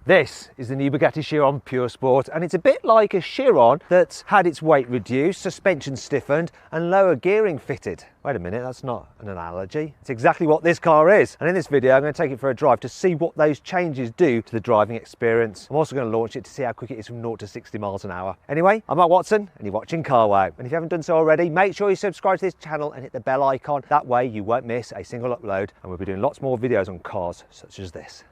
This is the new Bugatti Chiron Pur Sport, and it's a bit like a Chiron that's had its weight reduced, suspension stiffened and lower gearing fitted. Wait a minute, that's not an analogy. It's exactly what this car is. And in this video, I'm going to take it for a drive to see what those changes do to the driving experience. I'm also going to launch it to see how quick it is from 0 to 60 miles an hour. Anyway, I'm Matt Watson and you're watching Carwow. And if you haven't done so already, make sure you subscribe to this channel and hit the bell icon. That way you won't miss a single upload, and we'll be doing lots more videos on cars such as this.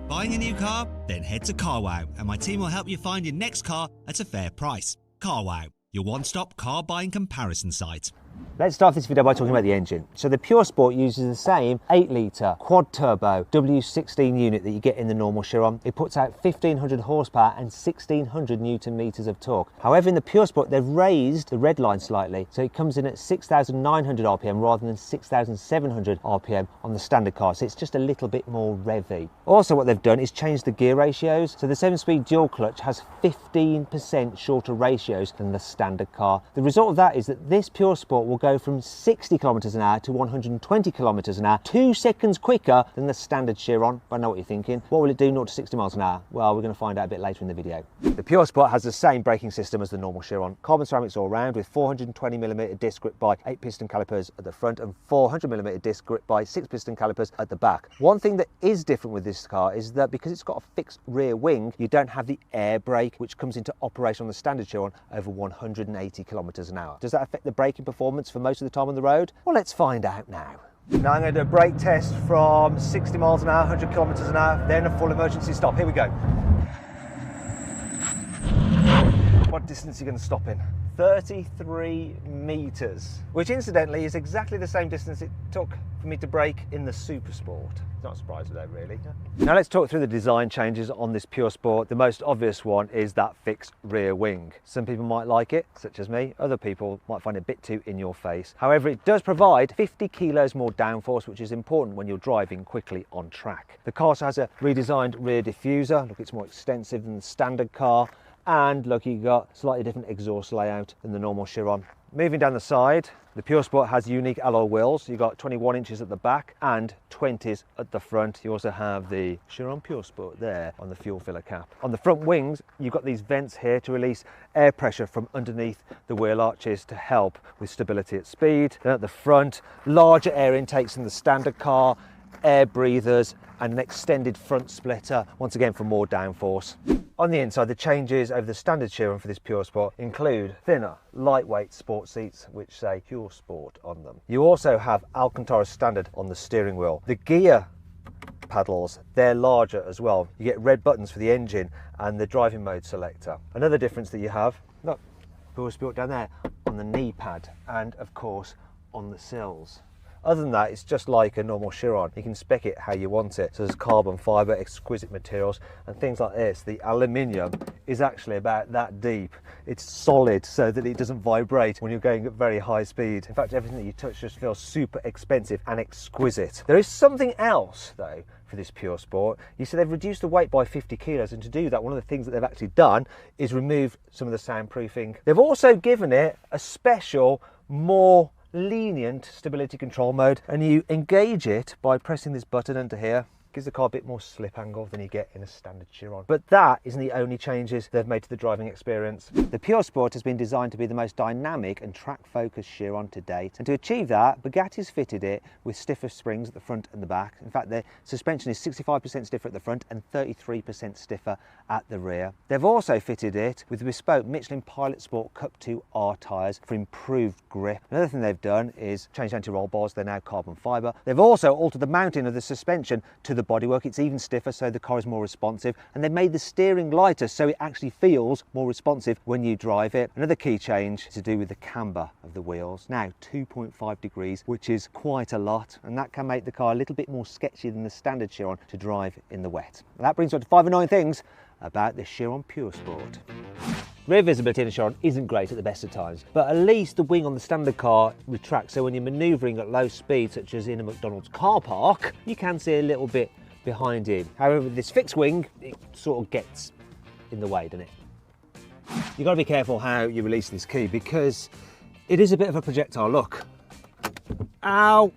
Buying a new car? Then head to Carwow and my team will help you find your next car at a fair price. Carwow, your one-stop car buying comparison site. Let's start this video by talking about the engine. So the Pur Sport uses the same 8-litre quad-turbo W16 unit that you get in the normal Chiron. It puts out 1500 horsepower and 1600 newton meters of torque. However, in the Pur Sport, they've raised the red line slightly, so it comes in at 6,900 RPM rather than 6,700 RPM on the standard car, so it's just a little bit more revvy. Also, what they've done is change the gear ratios. So the 7-speed dual clutch has 15% shorter ratios than the standard car. The result of that is that this Pur Sport will go from 60 kilometers an hour to 120 kilometers an hour, 2 seconds quicker than the standard Chiron. I know what you're thinking. What will it do 0 to 60 miles an hour? Well, we're going to find out a bit later in the video. The Pur Sport has the same braking system as the normal Chiron. Carbon ceramics all round with 420mm disc grip by 8-piston calipers at the front and 400mm disc grip by 6-piston calipers at the back. One thing that is different with this car is that because it's got a fixed rear wing, you don't have the air brake, which comes into operation on the standard Chiron over 180 kilometers an hour. Does that affect the braking performance for most of the time on the road? Well, let's find out now. Now I'm going to do a brake test from 60 miles an hour, 100 kilometers an hour, then a full emergency stop. Here we go. What distance are you going to stop in? 33 meters, which incidentally is exactly the same distance it took for me to brake in the Super Sport. Not surprised with that, really. Now let's talk through the design changes on this Pur Sport. The most obvious one is that fixed rear wing. Some people might like it, such as me. Other people might find it a bit too in your face. However, it does provide 50 kilos more downforce, which is important when you're driving quickly on track. The car also has a redesigned rear diffuser. Look, it's more extensive than the standard car. And look, you've got slightly different exhaust layout than the normal Chiron. Moving down the side, the Pur Sport has unique alloy wheels. You've got 21 inches at the back and 20s at the front. You also have the Chiron Pur Sport there on the fuel filler cap. On the front wings, you've got these vents here to release air pressure from underneath the wheel arches to help with stability at speed. Then at the front, larger air intakes than the standard car, air breathers and an extended front splitter, once again for more downforce. On the inside, the changes over the standard Chiron for this Pur Sport include thinner, lightweight sport seats which say Pur Sport on them. You also have Alcantara standard on the steering wheel. The gear paddles, they're larger as well. You get red buttons for the engine and the driving mode selector. Another difference that you have, look, Pur Sport down there on the knee pad and of course on the sills. Other than that, it's just like a normal Chiron. You can spec it how you want it. So there's carbon fibre, exquisite materials, and things like this. The aluminium is actually about that deep. It's solid so that it doesn't vibrate when you're going at very high speed. In fact, everything that you touch just feels super expensive and exquisite. There is something else, though, for this Pur Sport. You see, they've reduced the weight by 50 kilos, and to do that, one of the things that they've actually done is remove some of the soundproofing. They've also given it a special, more lenient stability control mode, and you engage it by pressing this button under here. Gives the car a bit more slip angle than you get in a standard Chiron. But that isn't the only changes they've made to the driving experience. The Pur Sport has been designed to be the most dynamic and track-focused Chiron to date, and to achieve that, Bugatti's fitted it with stiffer springs at the front and the back. In fact, the suspension is 65% stiffer at the front and 33% stiffer at the rear. They've also fitted it with bespoke Michelin Pilot Sport Cup 2R tyres for improved grip. Another thing they've done is change anti-roll bars. They're now carbon fibre. They've also altered the mounting of the suspension to the bodywork. It's even stiffer, so the car is more responsive, and they've made the steering lighter so it actually feels more responsive when you drive it. Another key change is to do with the camber of the wheels. Now 2.5 degrees, which is quite a lot, and that can make the car a little bit more sketchy than the standard Chiron to drive in the wet. And that brings us to 5 annoying things about the Chiron Pur Sport. Rear visibility in a Chiron isn't great at the best of times, but at least the wing on the standard car retracts, so when you're manoeuvring at low speed, such as in a McDonald's car park, you can see a little bit behind him. However, with this fixed wing, it sort of gets in the way, doesn't it? You've got to be careful how you release this key because it is a bit of a projectile. Look. Ow!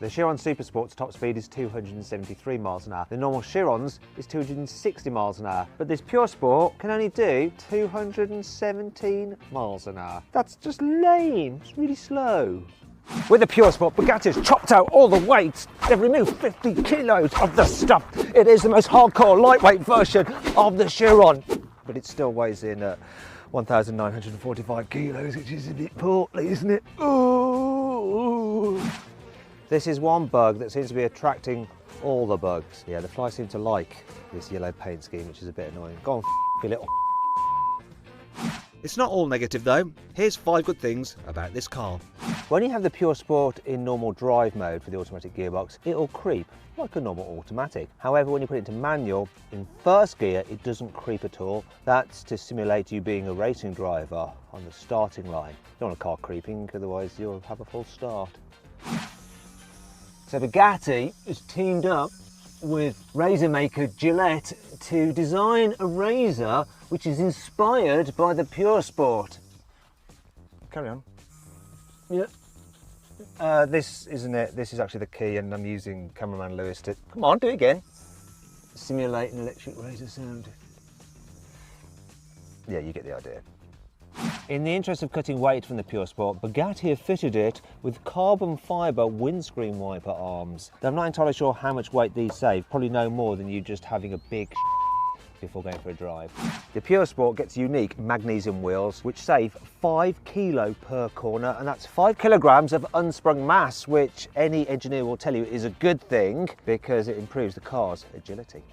The Chiron Super Sport's top speed is 273 miles an hour. The normal Chiron's is 260 miles an hour. But this Pur Sport can only do 217 miles an hour. That's just lame. It's really slow. With the Pur Sport, Bugatti has chopped out all the weights. They've removed 50 kilos of the stuff. It is the most hardcore, lightweight version of the Chiron. But it still weighs in at 1,945 kilos, which is a bit portly, isn't it? Ooh. This is one bug that seems to be attracting all the bugs. Yeah, the flies seem to like this yellow paint scheme, which is a bit annoying. Go on, you little. It's not all negative though. Here's 5 good things about this car. When you have the Pur Sport in normal drive mode for the automatic gearbox, it'll creep like a normal automatic. However, when you put it into manual, in first gear, it doesn't creep at all. That's to simulate you being a racing driver on the starting line. You don't want a car creeping, otherwise you'll have a false start. So Bugatti has teamed up with razor maker Gillette to design a razor which is inspired by the Pur Sport. Carry on. Yeah. This isn't it. This is actually the key, and I'm using cameraman Lewis to, come on, do it again. Simulate an electric razor sound. Yeah, you get the idea. In the interest of cutting weight from the Pur Sport, Bugatti have fitted it with carbon fibre windscreen wiper arms. I'm not entirely sure how much weight these save, probably no more than you just having a big before going for a drive. The Pur Sport gets unique magnesium wheels which save 5 kilo per corner, and that's 5 kilograms of unsprung mass, which any engineer will tell you is a good thing because it improves the car's agility.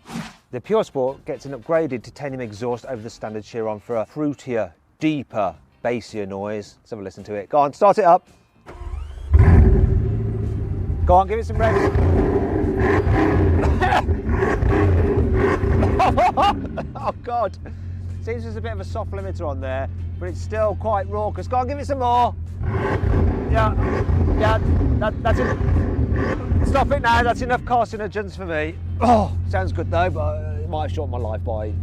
The Pur Sport gets an upgraded titanium exhaust over the standard Chiron for a fruitier, deeper, bassier noise. Let's have a listen to it. Go on, start it up. Go on, give it some revs. Oh God, seems there's a bit of a soft limiter on there, but it's still quite raucous. Go on, give it some more. Yeah, that's it. Stop it now, that's enough carcinogens for me. Oh, sounds good though, but it might have shortened my life by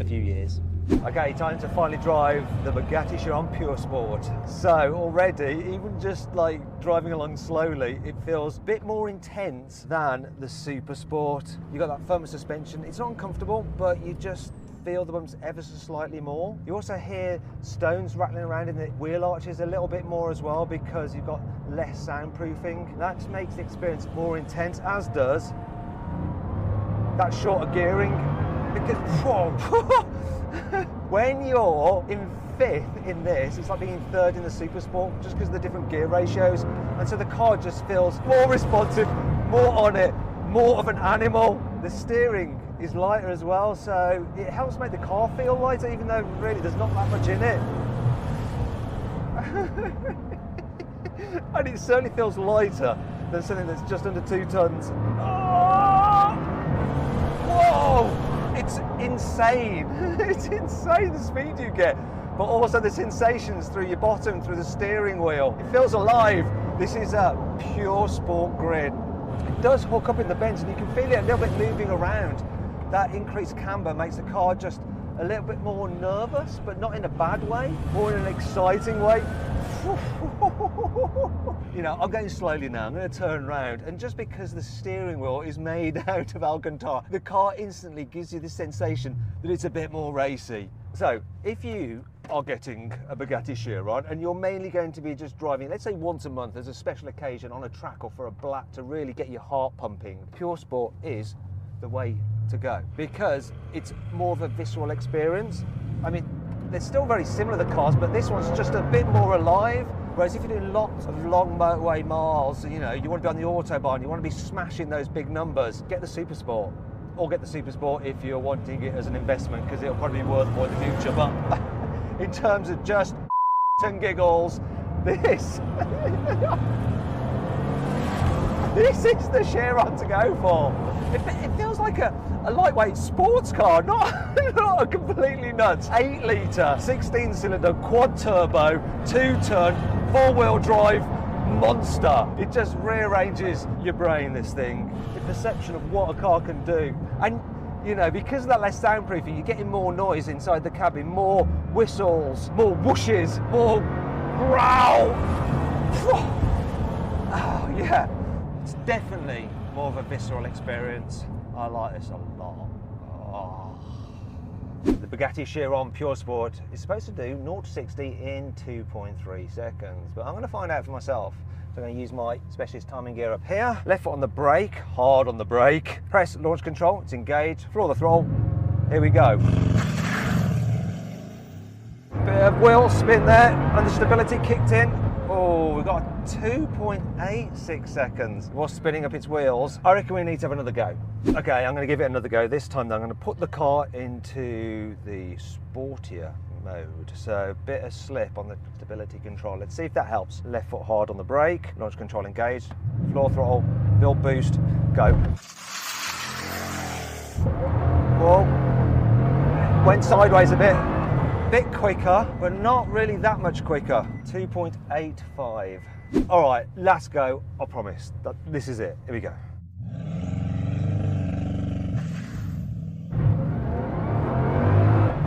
a few years. Okay, time to finally drive the Bugatti Chiron Pur Sport. So already, even just like driving along slowly, it feels a bit more intense than the Super Sport. You got that firmer suspension. It's not uncomfortable, but you just feel the bumps ever so slightly more. You also hear stones rattling around in the wheel arches a little bit more as well because you've got less soundproofing. That makes the experience more intense, as does that shorter gearing. Because when you're in 5th in this, it's like being in 3rd in the Super Sport, just because of the different gear ratios. And so the car just feels more responsive, more on it, more of an animal. The steering is lighter as well, so it helps make the car feel lighter, even though really there's not that much in it. And it certainly feels lighter than something that's just under 2 tons. Oh! Whoa! It's insane. It's insane the speed you get, but also the sensations through your bottom, through the steering wheel. It feels alive. This is a Pur Sport grid. It does hook up in the bends, and you can feel it a little bit moving around. That increased camber makes the car just a little bit more nervous, but not in a bad way, more in an exciting way. You know, I'm going slowly now, I'm going to turn around, and just because the steering wheel is made out of Alcantara, the car instantly gives you the sensation that it's a bit more racy. So if you are getting a Bugatti Chiron and you're mainly going to be just driving, let's say once a month as a special occasion on a track or for a black to really get your heart pumping, Pur Sport is the way to go because it's more of a visceral experience. I mean, they're still very similar, the cars, but this one's just a bit more alive. Whereas if you're doing lots of long motorway miles, you know, you want to be on the Autobahn, you want to be smashing those big numbers, get the Super Sport. Or get the Super Sport if you're wanting it as an investment, because it'll probably be worth more in the future. But in terms of just and giggles, this is the Chiron to go for. It feels like a lightweight sports car, not a completely nuts 8-litre, 16-cylinder, quad turbo, 2-ton, 4-wheel drive monster. It just rearranges your brain, this thing. The perception of what a car can do. And you know, because of that less soundproofing, you're getting more noise inside the cabin, more whistles, more whooshes, more growl. Oh yeah, It's definitely more of a visceral experience. I like this a lot. Oh. The Bugatti Chiron Pur Sport is supposed to do 0 to 60 in 2.3 seconds, but I'm going to find out for myself. So I'm going to use my specialist timing gear up here. Left foot on the brake, hard on the brake. Press launch control, it's engaged. Floor the throttle. Here we go. Bit of wheel spin there, and the stability kicked in. Oh, we've got 2.86 seconds. While spinning up its wheels, I reckon we need to have another go. Okay, I'm going to give it another go. This time, though, I'm going to put the car into the sportier mode. So a bit of slip on the stability control. Let's see if that helps. Left foot hard on the brake, launch control engaged, floor throttle, build boost, go. Whoa, went sideways a bit quicker, but not really that much quicker. 2.85. All right, last go, I promise. This is it, here we go.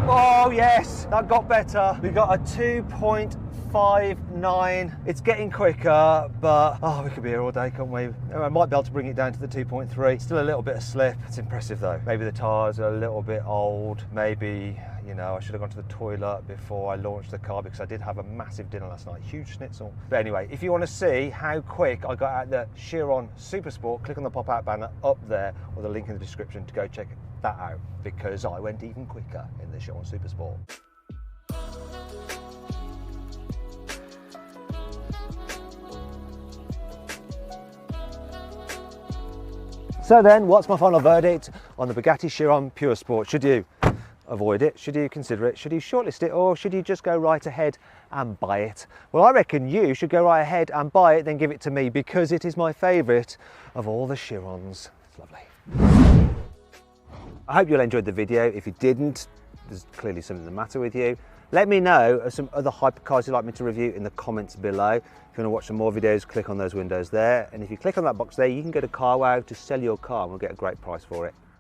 Oh yes, that got better. We got a 2.59. It's getting quicker, but we could be here all day, can't we? I might be able to bring it down to the 2.3. Still a little bit of slip. It's impressive though. Maybe the tyres are a little bit old. Maybe, you know, I should have gone to the toilet before I launched the car because I did have a massive dinner last night, huge schnitzel. But anyway, if you want to see how quick I got out the Chiron Super Sport, click on the pop-out banner up there or the link in the description to go check that out, because I went even quicker in the Chiron Super Sport. So then, what's my final verdict on the Bugatti Chiron Pur Sport? Should you avoid it? Should you consider it? Should you shortlist it? Or should you just go right ahead and buy it? Well, I reckon you should go right ahead and buy it, then give it to me, because it is my favourite of all the Chirons. It's lovely. I hope you all enjoyed the video. If you didn't, there's clearly something the matter with you. Let me know of some other hypercars you'd like me to review in the comments below. If you want to watch some more videos, click on those windows there. And if you click on that box there, you can go to Carwow to sell your car and we'll get a great price for it.